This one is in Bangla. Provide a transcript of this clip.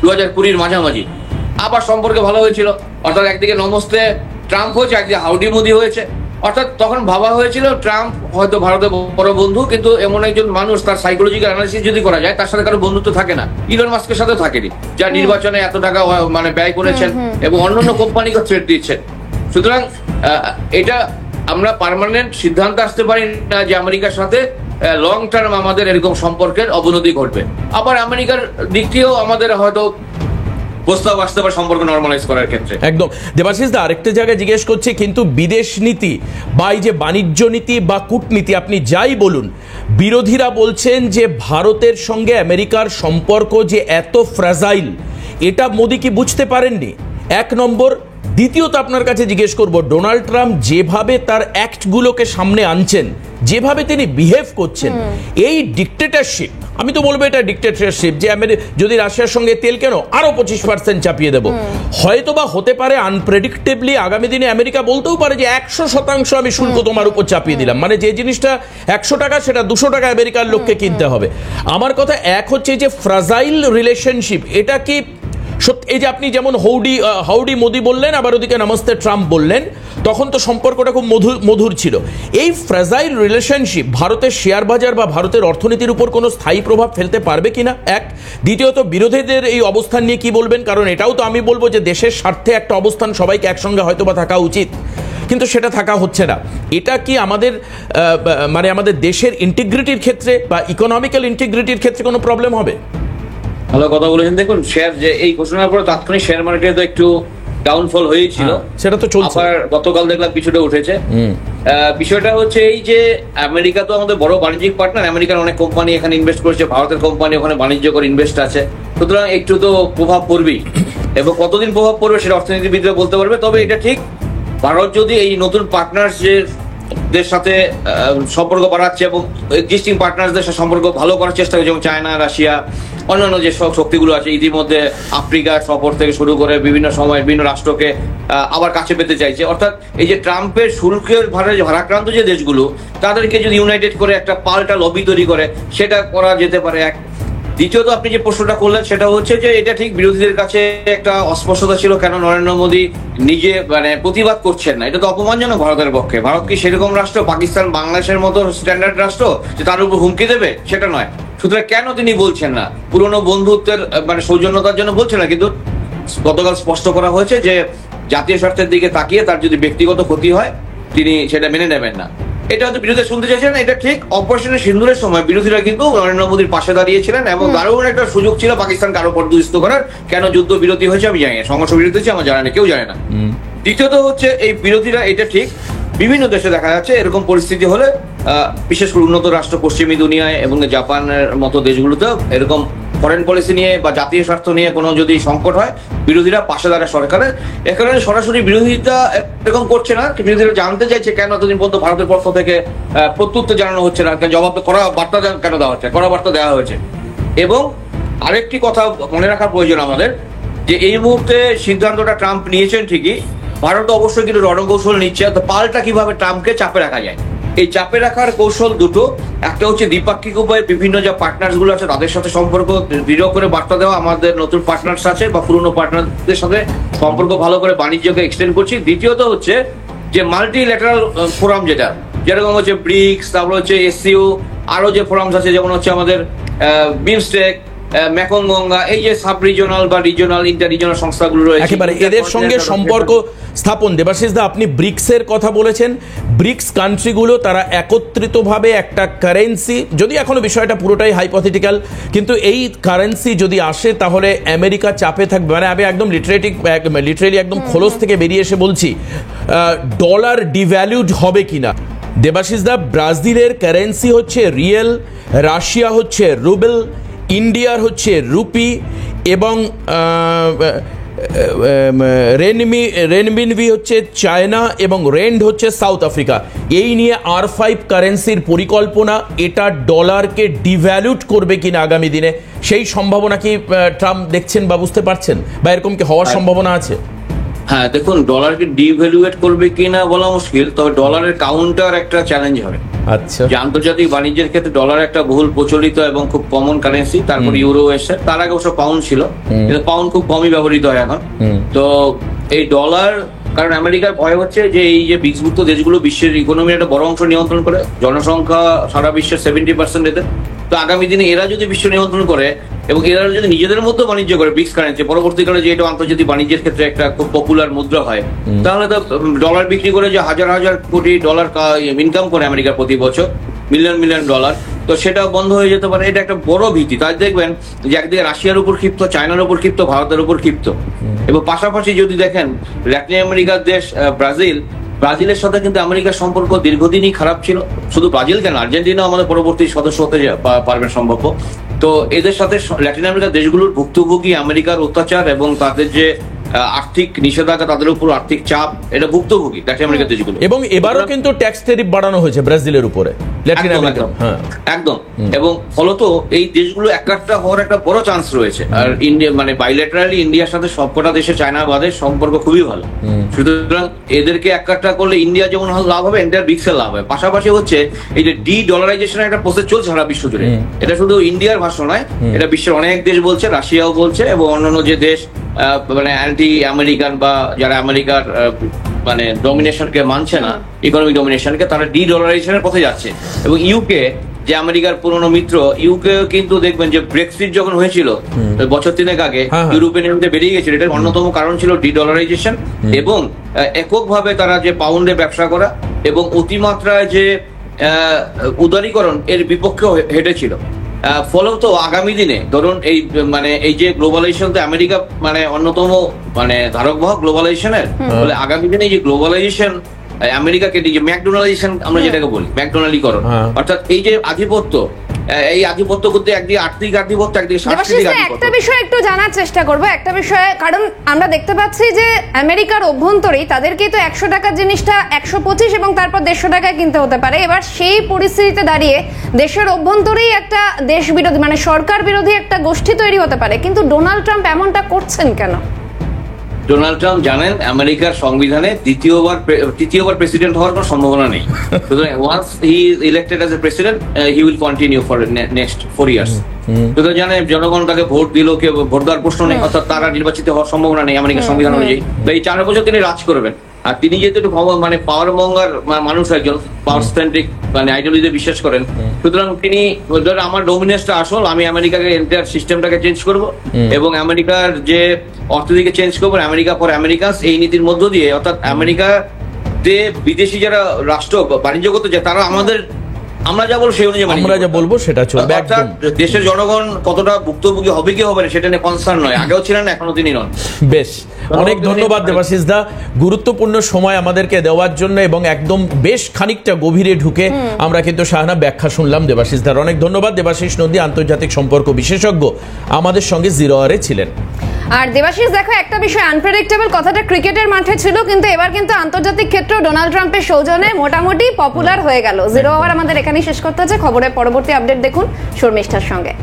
2020 মাঝামাঝি আবার সম্পর্কে ভালো হয়েছিল। অর্থাৎ একদিকে নমস্তে ট্রাম্প হয়েছে, একদিকে হাউডি মোদি হয়েছে। অর্থাৎ তখন ভাবা হয়েছিল ট্রাম্প হয়তো ভারতের বড় বন্ধু, কিন্তু এমন একজন মানুষ, তার সাইকোলজিক্যাল অ্যানালিসিস যদি করা যায়, তার সাথে কারো বন্ধুত্ব থাকে না। ইলন মাস্কের সাথে থাকেনি, যা নির্বাচনে এত টাকা মানে ব্যয় করেছেন এবং অন্যান্য কোম্পানিকে থ্রেট দিচ্ছেন। সুতরাং এটা আমরা পার্মানেন্ট সিদ্ধান্ত আসতে পারি না যে আমেরিকার সাথে লং টার্ম আমাদের এরকম সম্পর্কের অবনতি ঘটবে। আবার আমেরিকার দিক থেকেও আমাদের হয়তো প্রস্তাব আসতে পারে সম্পর্ক নরমালাইজ করার ক্ষেত্রে। একদম। দেবাশিস দা, আরেকটা জায়গায় জিজ্ঞেস করছি, কিন্তু বিদেশ নীতি বা এই যে বাণিজ্য নীতি বা কূটনীতি আপনি যাই বলুন, বিরোধীরা বলছেন যে ভারতের সঙ্গে আমেরিকার সম্পর্ক যে এত ফ্র্যাজাইল, এটা মোদি কি বুঝতে পারেননি? এক নম্বর। দ্বিতীয়ত আপনার কাছে জিজ্ঞেস করব, ডোনাল্ড ট্রাম্প যেভাবে তার অ্যাক্টগুলোকে সামনে আনছেন, যেভাবে তিনি বিহেভ করছেন, এই ডিক্টেটরশিপ, আমি তো বলবো এটা ডিক্টেটরশিপ, যে যদি রাশিয়ার সঙ্গে তেল কেন আরো 25% চাপিয়ে দেবো, হয়তো বা হতে পারে আনপ্রেডিক্টেবলি আগামী দিনে আমেরিকা বলতেও পারে যে 100% আমি শুল্ক তোমার উপর চাপিয়ে দিলাম, মানে যে জিনিসটা 100 টাকা সেটা 200 টাকা আমেরিকার লোককে কিনতে হবে। আমার কথা এক হচ্ছে যে ফ্রাজাইল রিলেশনশিপ, এটা কি সত্যি? এই যে আপনি যেমন হাউডি মোদি বললেন, আবার ওদিকে নমস্তে ট্রাম্প বললেন, তখন তো সম্পর্কটা খুব মধুর ছিল। এই ফ্র্যাজাইল রিলেশনশিপ ভারতের শেয়ার বাজার বা ভারতের অর্থনীতির উপর কোনো স্থায়ী প্রভাব ফেলতে পারবে কিনা, এক। দ্বিতীয়ত, বিরোধীদের এই অবস্থান নিয়ে কি বলবেন? কারণ এটাও তো আমি বলবো যে দেশের স্বার্থে একটা অবস্থান সবাইকে একসঙ্গে হয়তো বা থাকা উচিত, কিন্তু সেটা থাকা হচ্ছে না। এটা কি আমাদের মানে আমাদের দেশের ইন্টিগ্রিটির ক্ষেত্রে বা ইকোনমিক্যাল ইন্টিগ্রিটির ক্ষেত্রে কোনো প্রবলেম হবে? ভালো কথা বলেছেন। দেখুন, শেয়ার যে এই ঘোষণার পরে তাৎক্ষণিক শেয়ার মার্কেটে তো একটু ডাউনফল হয়েছিল, সেটা তো চলছে। আবার গতকাল দেখলাম কিছুটা উঠেছে। বিষয়টা হচ্ছে এই যে আমেরিকা তো আমাদের বড় বাণিজ্যিক পার্টনার, আমেরিকার অনেক কোম্পানি এখানে ইনভেস্ট করেছে, ভারতের কোম্পানি ওখানে বাণিজ্য করে ইনভেস্ট আছে, সুতরাং একটু তো প্রভাব পড়বেই। এবং কতদিন প্রভাব পড়বে সেটা অর্থনীতিবিদরা বলতে পারবে। তবে এটা ঠিক, ভারত যদি এই নতুন পার্টনারদের সাথে সম্পর্ক বাড়াচ্ছে এবং এক্সিস্টিং পার্টনারদের সাথে সম্পর্ক ভালো করার চেষ্টা করছে, যেমন চায়না, রাশিয়া, অন্যান্য যে সব শক্তিগুলো আছে, ইতিমধ্যে আফ্রিকার সফর থেকে শুরু করে বিভিন্ন সময় বিভিন্ন রাষ্ট্রকে আবার কাছে পেতে চাইছে। অর্থাৎ এই যে ট্রাম্পের শুল্কের ভারাক্রান্ত যে দেশগুলো, তাদেরকে যদি ইউনাইটেড করে একটা পাল্টা লবি তৈরি করে, সেটা করা যেতে পারে এক। দ্বিতীয়ত, আপনি যে প্রশ্নটা করলেন সেটা হচ্ছে যে এটা ঠিক বিরোধীদের কাছে একটা অস্পষ্টতা ছিল, কেন নরেন্দ্র মোদী নিজে মানে প্রতিবাদ করছেন না। এটা তো অপমানজনক ভারতের পক্ষে। ভারত কি সেরকম রাষ্ট্র, পাকিস্তান বাংলাদেশের মতো স্ট্যান্ডার্ড রাষ্ট্র যে তার উপর হুমকি দেবে? সেটা নয়। সুতরাং কেন তিনি বলছেন না? পুরনো বন্ধুত্বের মানে সৌজন্যতার জন্য বলছেন না, কিন্তু গতকাল স্পষ্ট করা হয়েছে যে জাতীয় স্বার্থের দিকে তাকিয়ে তার যদি ব্যক্তিগত ক্ষতি হয় তিনি সেটা মেনে নেবেন না। এটা হয়তো বিরোধী শুনতে চাইছেন। এটা ঠিক, অপারেশনের সিন্দুরের সময় বিরোধীরা কিন্তু নরেন্দ্র মোদীর পাশে দাঁড়িয়েছিলেন এবং দারুণ একটা সুযোগ ছিল পাকিস্তানকে আরো পর্যদস্ত করার। কেন যুদ্ধ বিরতি হয়েছে আমি জানি না, সংঘর্ষ বিরতি হয়েছে আমার জানা নেই, কেউ জানে না। দ্বিতীয়ত হচ্ছে এই বিরোধীরা, এটা ঠিক বিভিন্ন দেশে দেখা যাচ্ছে এরকম পরিস্থিতি হলে, বিশেষ করে উন্নত রাষ্ট্র পশ্চিমী দুনিয়ায় এবং জাপানের মতো দেশগুলোতে এরকম ফরেন পলিসি নিয়ে বা জাতীয় স্বার্থ নিয়ে কোনো যদি সংকট হয়, বিরোধীরা পাশে দাঁড়ায় সরকারের। এখানে সরাসরি বিরোধিতা এরকম করছে না, বিরোধীরা জানতে চাইছে কেন এতদিন পর্যন্ত ভারতের পক্ষ থেকে প্রত্যুত্তর জানানো হচ্ছে না, জবাব করা বার্তা কেন দেওয়া হচ্ছে, কড়া বার্তা দেওয়া হয়েছে। এবং আরেকটি কথা মনে রাখার প্রয়োজন আমাদের, যে এই মুহূর্তে সিদ্ধান্তটা ট্রাম্প নিয়েছেন ঠিকই, ভারত অবশ্যই কিন্তু রণকৌশল নিচ্ছে, তো পাল্টা কিভাবে ট্রাম্পকে চাপে রাখা যায়। এই চাপে রাখার কৌশল দুটো, একটা হচ্ছে দ্বিপাক্ষিক উপায়ে বিভিন্ন যে পার্টনার্স গুলো আছে তাদের সাথে সম্পর্ক দৃঢ় করে বার্তা দেওয়া, আমাদের নতুন পার্টনার্স আছে বা পুরনো পার্টনারদের সাথে সম্পর্ক ভালো করে বাণিজ্যকে এক্সটেন্ড করছি। দ্বিতীয়ত হচ্ছে যে মাল্টিল্যাটারাল ফোরাম, যেরকম হচ্ছে ব্রিক্স, তারপর হচ্ছে এসসিও, আরো যে ফোরামস আছে যেমন হচ্ছে আমাদের বিমস্টেক, মেকং গঙ্গা, এই যে সাব রিজিওনাল বা রিজিওনাল ইন্টার রিজিওনাল সংস্থাগুলো রয়েছে, একেবারে এদের সঙ্গে সম্পর্ক স্থাপন। দেবাশিস দা, আপনি ব্রিক্সের কথা বলেছেন, ব্রিক্স কান্ট্রিগুলো তারা একত্রিতভাবে একটা কারেন্সি, যদি এখনো বিষয়টা পুরোটাই হাইপোথেটিক্যাল, কিন্তু এই কারেন্সি যদি আসে তাহলে আমেরিকা চাপে থাকবে। মানে আমি একদম লিটারেলি একদম খোলস থেকে বেরিয়ে এসে বলছি, ডলার ডিভ্যালুড হবে কিনা। দেবাশিস দা, ব্রাজিলের কারেন্সি হচ্ছে রিয়েল, রাশিয়া হচ্ছে রুবেল, ইন্ডিয়ার হচ্ছে রুপি এবং রেনমিনভি হচ্ছে চায়না এবং রেন্ড হচ্ছে সাউথ আফ্রিকা। এই নিয়ে R5 কারেন্সির পরিকল্পনা, এটা ডলারকে ডিভ্যালুট করবে কিনা আগামী দিনে, সেই সম্ভাবনা কি ট্রাম্প দেখছেন বা বুঝতে পারছেন, বা এরকম কি হওয়ার সম্ভাবনা আছে? হ্যাঁ, দেখুন, ডলারকে ডিভ্যালুয়েট করবে কিনা বলা মুশকিল, তবে ডলারের কাউন্টার একটা চ্যালেঞ্জ হবে। আচ্ছা। যে আন্তর্জাতিক বাণিজ্যের ক্ষেত্রে ডলার একটা বহুল প্রচলিত এবং খুব কমন কারেন্সি, তারপর ইউরো এসে, তার আগে অবশ্য পাউন্ড ছিল, কিন্তু পাউন্ড খুব কমই ব্যবহৃত হয় এখন। তো এই ডলার, কারণ আমেরিকার ভয় হচ্ছে যে এই যে ব্রিক্সভুক্ত দেশগুলো বিশ্বের ইকোনমির একটা বড় অংশ নিয়ন্ত্রণ করে, জনসংখ্যা সারা বিশ্বের 70% এদের। তো আগামী দিনে এরা যদি বিশ্ব নিয়ন্ত্রণ করে এবং এরা যদি নিজেদের মধ্যে বাণিজ্য করে ব্রিক্স কারেন্সি, পরবর্তীকালে যে এটা আন্তর্জাতিক বাণিজ্যের ক্ষেত্রে একটা খুব পপুলার মুদ্রা হয়, তাহলে তো ডলার বিক্রি করে যে হাজার হাজার কোটি ডলার ইনকাম করে আমেরিকা প্রতি বছর, মিলিয়ন মিলিয়ন ডলার, তো সেটা বন্ধ হয়ে যেতে পারে। এটা একটা বড় ভীতি। তাই দেখবেন যে একদিকে রাশিয়ার উপর ক্ষিপ্ত, চায়নার উপর ক্ষিপ্ত, ভারতের উপর ক্ষিপ্ত, এবং পাশাপাশি যদি দেখেন ল্যাটিন আমেরিকার দেশ ব্রাজিলের সাথে কিন্তু আমেরিকার সম্পর্ক দীর্ঘদিনই খারাপ ছিল। শুধু ব্রাজিল কেন, আর্জেন্টিনা আমাদের পরবর্তী সদস্য হতে পারবেন সম্ভব। তো এদের সাথে ল্যাটিন আমেরিকার দেশগুলোর ভুক্তভোগী আমেরিকার অত্যাচার এবং তাদের যে আর্থিক নিষেধাজ্ঞা, তাদের উপর আর্থিক চাপ, এটা ভুক্তভোগী ল্যাটিন আমেরিকার দেশগুলো। এবং এবারও কিন্তু ট্যাক্স ট্যারিফ বাড়ানো হয়েছে ব্রাজিলের উপরে, ল্যাটিন আমেরিকা। একদম। এবং ফলত এই দেশগুলো একটা হওয়ার একটা বড় চান্স রয়েছে। আর ইন্ডিয়া মানে বাইলেটারালি ইন্ডিয়ার সাথে সবকটা দেশের, চায়না বাদে, সম্পর্ক খুবই ভালো। সুতরাং এদেরকে একটা করলে ইন্ডিয়া যেমন লাভ হবে, ইন্ডিয়ার ব্রিক্সের লাভ হবে। পাশাপাশি হচ্ছে এই যে ডলারাইজেশনের একটা প্রসেস চলছে সারা বিশ্ব জুড়ে। এটা শুধু ইন্ডিয়ার ভাষ্য নয়, এটা বিশ্বের অনেক দেশ বলছে, রাশিয়াও বলছে, এবং অন্যান্য যে দেশ মানে অ্যান্টি আমেরিকান বা যারা আমেরিকার মানে ডমিনেশনকে মানছে না, ইকোনমিক ডমিনেশনকে, তারা ডলারাইজেশনের পথে যাচ্ছে। এবং ইউকে যে আমেরিকার পুরনো মিত্র, ইউকে কিন্তু দেখবেন যে ব্রেক্সিট যখন হয়েছিল বছর 3 আগে, ইউরোপিয়ান ইউনিয়ন বেরিয়ে গেছিল, এটার অন্যতম কারণ ছিল ডলারাইজেশন এবং এককভাবে তারা যে পাউন্ডে ব্যবসা করা এবং অতিমাত্রায় যে উদারীকরণ, এর বিপক্ষে হেঁটেছিল। ফলত আগামী দিনে ধরুন এই যে গ্লোবালাইজেশন, তো আমেরিকা মানে অন্যতম মানে ধারক বাহক গ্লোবালাইজেশনের, বলে আগামী দিনে এই যে গ্লোবালাইজেশন আমেরিকাকে, যে ম্যাকডোনালাইজেশন আমরা যেটাকে বলি, ম্যাকডোনালিকরণ, অর্থাৎ এই যে আধিপত্য, এই আধিপত্য করতে একদিকে আর্থিক আধিপত্য, একদিকে সাংস্কৃতিক আধিপত্য। একটা বিষয় একটু জানার চেষ্টা করবো, একটা বিষয়, কারণ আমরা দেখতে পাচ্ছি যে আমেরিকার অভ্যন্তরেই তাদেরকেই তো 100 টাকার জিনিসটা 125 এবং তারপর 150 টাকায় কিনতে হতে পারে। এবার সেই পরিস্থিতিতে দাঁড়িয়ে দেশের অভ্যন্তরেই একটা দেশ বিরোধী মানে সরকার বিরোধী একটা গোষ্ঠী তৈরি হতে পারে, কিন্তু ডোনাল্ড ট্রাম্প এমনটা করছেন কেন? ডোনাল্ড ট্রাম্প জানেন আমেরিকার সংবিধানে তৃতীয়বার প্রেসিডেন্ট হওয়ার কোনো সম্ভাবনা নেই। সুতরাং once he elected as a president, he will continue for next 4 years। সুতরাং জানে জনগণ তাকে ভোট দিল, কে ভোট দেওয়ার প্রশ্ন নেই, অর্থাৎ তারা নির্বাচিত হওয়ার সম্ভাবনা নেই আমেরিকার সংবিধান অনুযায়ী। এই 4 বছর তিনি রাজ করবেন। আর তিনি যেহেতু একটু মানে পাওয়ার মঙ্গার মানুষ, একজন পাওয়ার সেন্ট্রিক মানে আইডিওলজিতে বিশ্বাস করেন, সুতরাং তিনি আমার ডোমিনেন্সটা আসল, আমি আমেরিকাকে এন্টায়ার সিস্টেমটাকে চেঞ্জ করব এবং আমেরিকার যে অর্থনীতিকে চেঞ্জ করবো, আমেরিকা ফর আমেরিকানস, এই নীতির মধ্য দিয়ে, অর্থাৎ আমেরিকাতে বিদেশি যারা রাষ্ট্র বাণিজ্য করতে যায়, তারা আমরা যা বলবো সেই অনুযায়ী, আমরা যা বলবো সেটা চলবে। অর্থাৎ দেশের জনগণ কতটা ভুক্তভোগী হবে কি হবে না সেটা নিয়ে কনসার্ন নয়, আগেও ছিলেন, এখনো তিনি নন। বেশ, অনেক ধন্যবাদ দেবাশিস দা, গুরুত্বপূর্ণ সময় আমাদেরকে দেওয়ার জন্য, এবং একদম বেশ খানিকটা গভীরে ঢুকে আমরা কিন্তু শাহানা ব্যাখ্যা শুনলাম দেবাশিস দার। অনেক ধন্যবাদ। দেবাশিস নন্দী, আন্তর্জাতিক সম্পর্ক বিশেষজ্ঞ, আমাদের সঙ্গে জিরো আওয়ারে ছিলেন। আর দেবাশিস, দেখো একটা বিষয়, আনপ্রেডিক্টেবল কথাটা ক্রিকেটের মাঠে ছিল, কিন্তু এবার কিন্তু আন্তর্জাতিক ক্ষেত্রেও ডোনাল্ড ট্রাম্পের সৌজন্যে মোটামুটি পপুলার হয়ে গেল। জিরো আওয়ার আমাদের এখানেই শেষ করতে হচ্ছে। খবরের পরবর্তী আপডেট দেখুন শর্মিষ্ঠার সঙ্গে।